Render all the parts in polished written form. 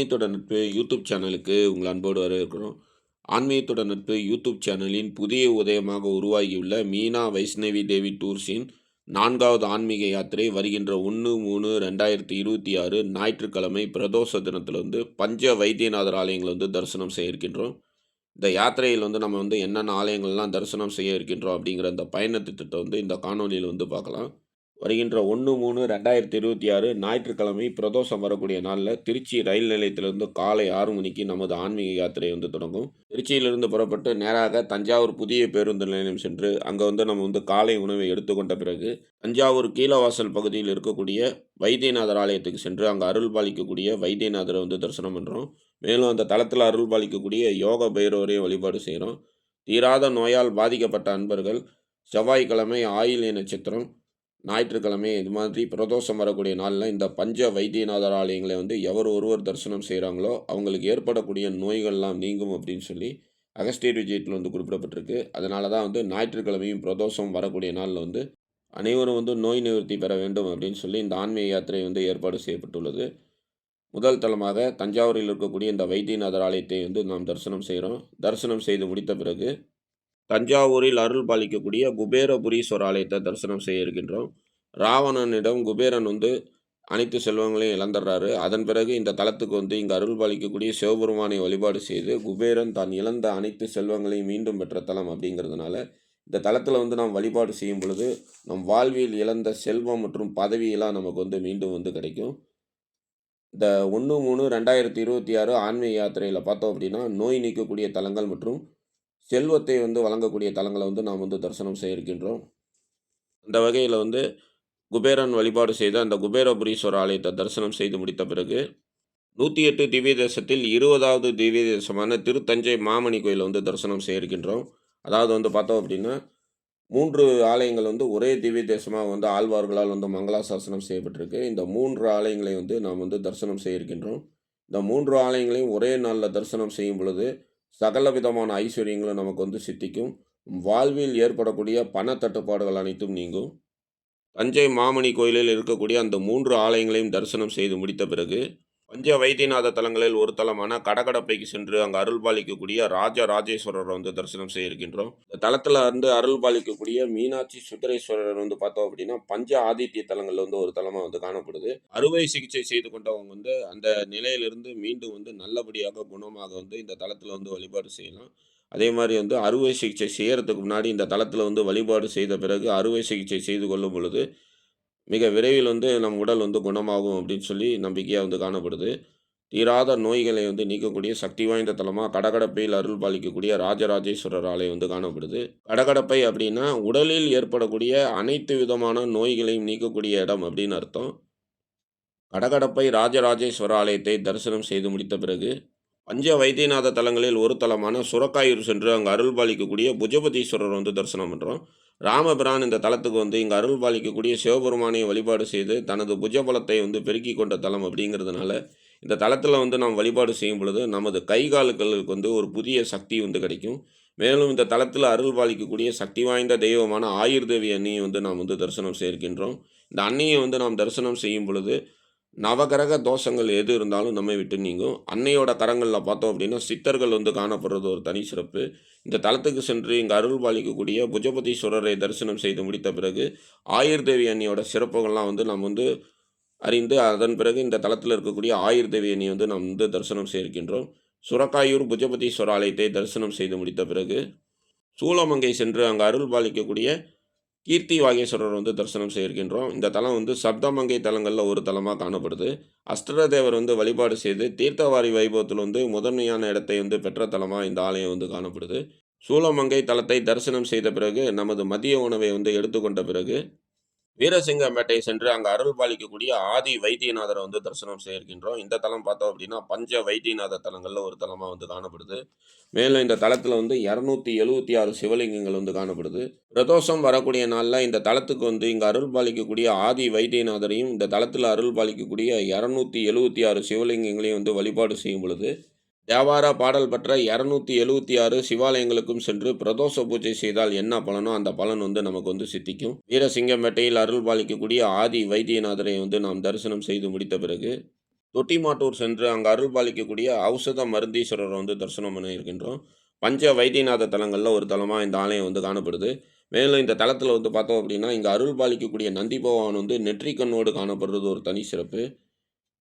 ஆன்மீகத்தோட நட்பு யூடியூப் சேனலுக்கு உங்கள் அன்போடு வரவேற்கிறோம். ஆன்மீகத்தோட நட்பு யூடியூப் சேனலின் புதிய உதயமாக உருவாகியுள்ள மீனா வைஷ்ணவி தேவி டூர்ஸின் 4வது ஆன்மீக யாத்திரை வருகின்ற 1/3/2026 ஞாயிற்றுக்கிழமை பிரதோஷ தினத்தில் பஞ்ச வைத்தியநாதர் ஆலயங்களை தரிசனம் செய்ய இருக்கின்றோம். இந்த யாத்திரையில் நம்ம என்னென்ன ஆலயங்கள்லாம் தரிசனம் செய்ய இருக்கின்றோம் அப்படிங்கிற அந்த பயண திட்டத்தை இந்த காணொலியில் பார்க்கலாம். வருகின்ற 1/3/2026 ஞாயிற்றுக்கிழமை பிரதோஷம் வரக்கூடிய நாளில் திருச்சி ரயில் நிலையத்திலிருந்து காலை 6 மணிக்கு நமது ஆன்மீக யாத்திரை தொடங்கும். திருச்சியிலிருந்து புறப்பட்டு நேராக தஞ்சாவூர் புதிய பேருந்து நிலையம் சென்று அங்கே நம்ம காலை உணவை எடுத்துக்கொண்ட பிறகு தஞ்சாவூர் கீழவாசல் பகுதியில் இருக்கக்கூடிய வைத்தியநாதர் ஆலயத்துக்கு சென்று அங்கே அருள் பாலிக்கக்கூடிய வைத்தியநாதரை தரிசனம் பண்ணுறோம். மேலும் அந்த தளத்தில் அருள் பாலிக்கக்கூடிய யோக பைரவரையும் வழிபாடு செய்கிறோம். தீராத நோயால் பாதிக்கப்பட்ட அன்பர்கள் செவ்வாய்க்கிழமை ஆயில்ய நட்சத்திரம், ஞாயிற்றுக்கிழமை இது மாதிரி பிரதோஷம் வரக்கூடிய நாளில் இந்த பஞ்ச வைத்தியநாதர் ஆலயங்களை எவர் ஒருவர் தரிசனம் செய்கிறாங்களோ அவங்களுக்கு ஏற்படக்கூடிய நோய்கள்லாம் நீங்கும் அப்படின்னு சொல்லி அகஸ்தியர் விஜயத்தில் குறிப்பிடப்பட்டிருக்கு. அதனால தான் ஞாயிற்றுக்கிழமையும் பிரதோஷம் வரக்கூடிய நாளில் அனைவரும் நோய் நிவர்த்தி பெற வேண்டும் அப்படின்னு சொல்லி இந்த ஆன்மீக யாத்திரை ஏற்பாடு செய்யப்பட்டுள்ளது. முதல் தலமாக தஞ்சாவூரில் இருக்கக்கூடிய இந்த வைத்தியநாதர் ஆலயத்தை நாம் தரிசனம் செய்கிறோம். தரிசனம் செய்து முடித்த பிறகு தஞ்சாவூரில் அருள் பாலிக்கக்கூடிய குபேரபுரீஸ்வரர் ஆலயத்தை தரிசனம் செய்ய இருக்கின்றோம். ராவணனிடம் குபேரன் அனைத்து செல்வங்களையும் இழந்துடுறாரு. அதன் பிறகு இந்த தலத்துக்கு இங்கு அருள் பாலிக்கக்கூடிய சிவபெருமானை வழிபாடு செய்து குபேரன் தான் இழந்த அனைத்து செல்வங்களையும் மீண்டும் பெற்ற தலம் அப்படிங்கிறதுனால இந்த தலத்தில் நாம் வழிபாடு செய்யும் பொழுது நம் வாழ்வில் இழந்த செல்வம் மற்றும் பதவியெல்லாம் நமக்கு மீண்டும் கிடைக்கும். இந்த 1/3/2026 ஆன்மீக யாத்திரையில் பார்த்தோம் அப்படின்னா நோய் நீக்கக்கூடிய தலங்கள் மற்றும் செல்வத்தை வழங்கக்கூடிய தலங்களை நாம் தரிசனம் செய்ய இருக்கின்றோம். அந்த வகையில் குபேரன் வழிபாடு செய்த அந்த குபேரபுரீஸ்வரர் ஆலயத்தை தரிசனம் செய்து முடித்த பிறகு 108 திவ்ய தேசத்தில் 20வது திவ்ய தேசமான திருத்தஞ்சை மாமணி கோயிலை தரிசனம் செய்ய இருக்கின்றோம். அதாவது பார்த்தோம் அப்படின்னா 3 ஆலயங்கள் ஒரே திவ்ய தேசமாக ஆழ்வார்களால் மங்களாசாசனம் செய்யப்பட்டிருக்கு. இந்த 3 ஆலயங்களை நாம் தரிசனம் செய்ய இருக்கின்றோம். இந்த 3 ஆலயங்களையும் ஒரே நாளில் தரிசனம் செய்யும் பொழுது சகல விதமான ஐஸ்வர்யங்களும் நமக்கு சித்திக்கும். வாழ்வில் ஏற்படக்கூடிய பண தட்டுப்பாடுகள் அனைத்தும் நீங்கும். தஞ்சை மாமணி கோயிலில் இருக்கக்கூடிய அந்த 3 ஆலயங்களையும் தரிசனம் செய்து முடித்த பிறகு பஞ்ச வைத்தியநாத தலங்களில் ஒரு தலமான கடகடப்பைக்கு சென்று அங்கு அருள் பாலிக்கக்கூடிய ராஜராஜேஸ்வரரை தரிசனம் செய்ய இருக்கின்றோம். இந்த தலத்தில் அருள் பாலிக்கக்கூடிய மீனாட்சி சுந்தரேஸ்வரர் பார்த்தோம் அப்படின்னா பஞ்ச ஆதித்ய தலங்களில் ஒரு தலமாக காணப்படுது. அறுவை சிகிச்சை செய்து கொண்டவங்க அந்த நிலையிலிருந்து மீண்டும் நல்லபடியாக குணமாக இந்த தலத்தில் வழிபாடு செய்யலாம். அதே மாதிரி அறுவை சிகிச்சை செய்கிறதுக்கு முன்னாடி இந்த தலத்தில் வழிபாடு செய்த பிறகு அறுவை சிகிச்சை செய்து கொள்ளும் பொழுது மிக விரைவில் நம் உடல் குணமாகும் அப்படின்னு சொல்லி நம்பிக்கையாக காணப்படுது. தீராத நோய்களை நீக்கக்கூடிய சக்தி வாய்ந்த தலமாக கடகடப்பையில் அருள் பாலிக்கக்கூடிய ராஜராஜேஸ்வரர் ஆலயம் காணப்படுது. கடகடப்பை அப்படின்னா உடலில் ஏற்படக்கூடிய அனைத்து விதமான நோய்களையும் நீக்கக்கூடிய இடம் அப்படின்னு அர்த்தம். கடகடப்பை ராஜராஜேஸ்வரர் ஆலயத்தை தரிசனம் செய்து முடித்த பிறகு பஞ்ச வைத்தியநாத தலங்களில் ஒரு தலமான சுரக்காயூர் சென்று அங்கே அருள் பாலிக்கக்கூடிய புஜபதீஸ்வரர் தரிசனம் பண்ணுறோம். ராமபிரான் இந்த தலத்துக்கு இங்கே அருள் பாலிக்கக்கூடிய சிவபெருமானை வழிபாடு செய்து தனது புஜபலத்தை பெருக்கி கொண்ட தலம் அப்படிங்கிறதுனால இந்த தலத்தில் நாம் வழிபாடு செய்யும் பொழுது நமது கை கால்களுக்கு ஒரு புதிய சக்தி கிடைக்கும். மேலும் இந்த தலத்தில் அருள் பாலிக்கக்கூடிய சக்தி வாய்ந்த தெய்வமான ஆயுர்தேவி அன்னியை நாம் தரிசனம் செய்கின்றோம். இந்த அன்னியை நாம் தரிசனம் செய்யும் பொழுது நவகிரக தோஷங்கள் எது இருந்தாலும் நம்மை விட்டு நீங்கும். அன்னையோட கரங்களில் பார்த்தோம் அப்படின்னா சித்தர்கள் காணப்படுறது ஒரு தனி சிறப்பு. இந்த தலத்துக்கு சென்று இங்கே அருள் பாலிக்கக்கூடிய புஜபதீஸ்வரரை தரிசனம் செய்து முடித்த பிறகு ஆயுர்தேவி அன்னியோட சிறப்புகள்லாம் நாம் அறிந்து அதன் பிறகு இந்த தலத்தில் இருக்கக்கூடிய ஆயுர்தேவி அன்னியை நாம் தரிசனம் செய்கின்றோம். சுரக்காயூர் புஜபதீஸ்வர ஆலயத்தை தரிசனம் செய்து முடித்த பிறகு சூளமங்கை சென்று அங்கே அருள் பாலிக்கக்கூடிய கீர்த்தி வாகேஸ்வரர் தரிசனம் செய்கின்றோம். இந்த தலம் சப்தமங்கை தலங்களில் ஒரு தலமாக காணப்படுது. அஷ்டரதேவர் வழிபாடு செய்து தீர்த்தவாரி வைபவத்தில் முதன்மையான இடத்தை பெற்ற தலமாக இந்த ஆலயம் காணப்படுது. சூளமங்கை தலத்தை தரிசனம் செய்த பிறகு நமது மதிய உணவை எடுத்துக்கொண்ட பிறகு வீரசிங்கம்பேட்டை சென்று அங்கே அருள் பாலிக்கக்கூடிய ஆதி வைத்தியநாதரை தரிசனம் செய்கின்றோம். இந்த தலம் பார்த்தோம் அப்படின்னா பஞ்ச வைத்தியநாத தலங்களில் ஒரு தலமாக காணப்படுது. மேலும் இந்த தலத்தில் 276 சிவலிங்கங்கள் காணப்படுது. பிரதோஷம் வரக்கூடிய நாளில் இந்த தலத்துக்கு இங்கே அருள் பாலிக்கக்கூடிய ஆதி வைத்தியநாதரையும் இந்த தலத்தில் அருள் பாலிக்கக்கூடிய 276 சிவலிங்கங்களையும் வழிபாடு செய்யும் பொழுது தேவார பாடல் பெற்ற 276 சிவாலயங்களுக்கும் சென்று பிரதோஷ பூஜை செய்தால் என்ன பலனோ அந்த பலன் நமக்கு சித்திக்கும். வீரசிங்கம்பேட்டையில் அருள் பாலிக்கக்கூடிய ஆதி வைத்தியநாதரை நாம் தரிசனம் செய்து முடித்த பிறகு தொட்டிமாட்டூர் சென்று அங்கு அருள் பாலிக்கக்கூடிய ஔஷத மருந்தீஸ்வரரை வந்து தரிசனம் பண்ண இருக்கின்றோம். பஞ்ச வைத்தியநாத தலங்கள்ல ஒரு தலமா இந்த ஆலயம் வந்து காணப்படுது. மேலும் இந்த தலத்தில வந்து பார்த்தோம் அப்படின்னா, இங்க அருள் பாலிக்கக்கூடிய நந்தி பகவான் வந்து நெற்றிக்கண்ணோடு காணப்படுறது ஒரு தனி சிறப்பு.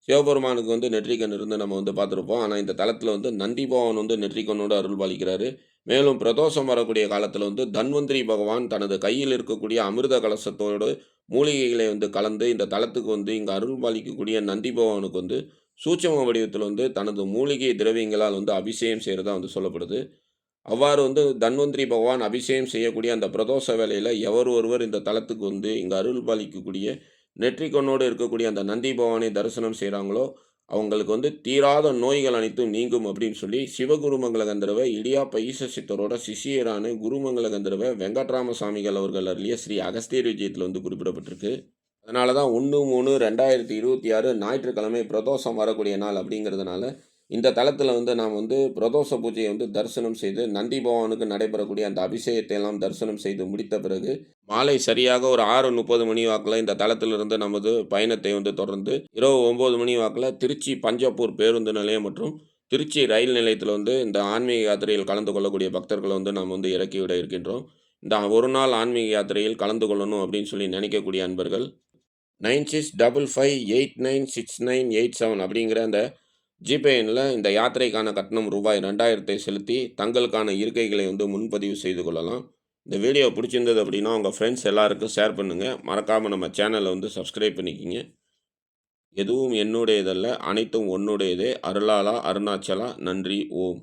சிவபெருமானுக்கு வந்து நெற்றிக்கண் இருந்து நம்ம வந்து பார்த்துருப்போம். ஆனா, இந்த தலத்தில வந்து நந்தி பகவான் வந்து நெற்றிக்கண்ணோடு அருள் பாலிக்கிறாரு. மேலும் பிரதோஷம் வரக்கூடிய காலத்தில வந்து தன்வந்திரி பகவான் தனது கையில் இருக்கக்கூடிய அமிர்த கலசத்தோடு மூலிகைகளை வந்து கலந்து இந்த தலத்துக்கு வந்து இங்கு அருள் பாலிக்கக்கூடிய நந்தி பகவானுக்கு வந்து சூட்சும வடிவத்தில வந்து தனது மூலிகை திரவியங்களால் வந்து அபிஷேகம் செய்றதா வந்து சொல்லப்படுது. அவ்வாறு வந்து தன்வந்திரி பகவான் அபிஷேகம் செய்யக்கூடிய அந்த பிரதோஷ வேளையில எவர் ஒருவர் இந்த தலத்துக்கு வந்து இங்கு அருள் பாலிக்கக்கூடிய நெற்றிக்கண்ணோடு இருக்கக்கூடிய அந்த நந்தி பகவானை தரிசனம் செய்றாங்களோ, அவங்களுக்கு வந்து தீராத நோய்கள் அனைத்தும் நீங்கும் அப்படின்னு சொல்லி சிவகுருமங்கள கந்தர்வ இடியாப்ப ஈச சித்தரோட சிஷ்யரான குருமங்கள கந்தர்வ வெங்கட்ராம சாமிகள் அவர்கள் அருளிய ஸ்ரீ அகஸ்தியர் விஜயத்தில வந்து குறிப்பிடப்பட்டிருக்கு. அதனால தான் 1/3/2026 ஞாயிற்றுக்கிழமை பிரதோஷம் வரக்கூடிய நாள் அப்படிங்கிறதுனால, இந்த தலத்தில வந்து நாம் வந்து பிரதோஷ பூஜைய வந்து தரிசனம் செய்து, நந்தி பகவானுக்கு நடைபெறக்கூடிய அந்த அபிஷேகத்தை எல்லாம் தரிசனம் செய்து முடித்த பிறகு, மாலை சரியாக ஒரு 6:30 மணி வாக்குல இந்த தலத்திலிருந்து நமது பயணத்தை வந்து தொடர்ந்து, இரவு 9 மணி வாக்குல திருச்சி பஞ்சப்பூர் பேருந்து நிலையம் மற்றும் திருச்சி ரயில் நிலையத்தில வந்து இந்த ஆன்மீக யாத்திரையில் கலந்து கொள்ளக்கூடிய பக்தர்கள வந்து நாம் வந்து இறக்கி விட இருக்கின்றோம். இந்த ஒரு நாள் ஆன்மீக யாத்திரையில் கலந்து கொள்ளணும் அப்படின்னு சொல்லி நினைக்கக்கூடிய அன்பர்கள் 9655896987 அப்படிங்கிற அந்த ஜிபே எண்ல இந்த யாத்திரைக்கான கட்டணம் ரூபாய் 2000 செலுத்தி தங்களுக்கான இருக்கைகளை வந்து முன்பதிவு செய்து கொள்ளலாம். இந்த வீடியோ பிடிச்சிருந்தது அப்படின்னா, உங்க ஃப்ரெண்ட்ஸ் எல்லாருக்கும் ஷேர் பண்ணுங்க. மறக்காம நம்ம சேனல வந்து சப்ஸ்கிரைப் பண்ணிக்கங்க. எதுவும் என்னுடையதல்ல, அனைத்தும் உன்னுடையதே. அருளாளா அருணாச்சலா. நன்றி. ஓம்.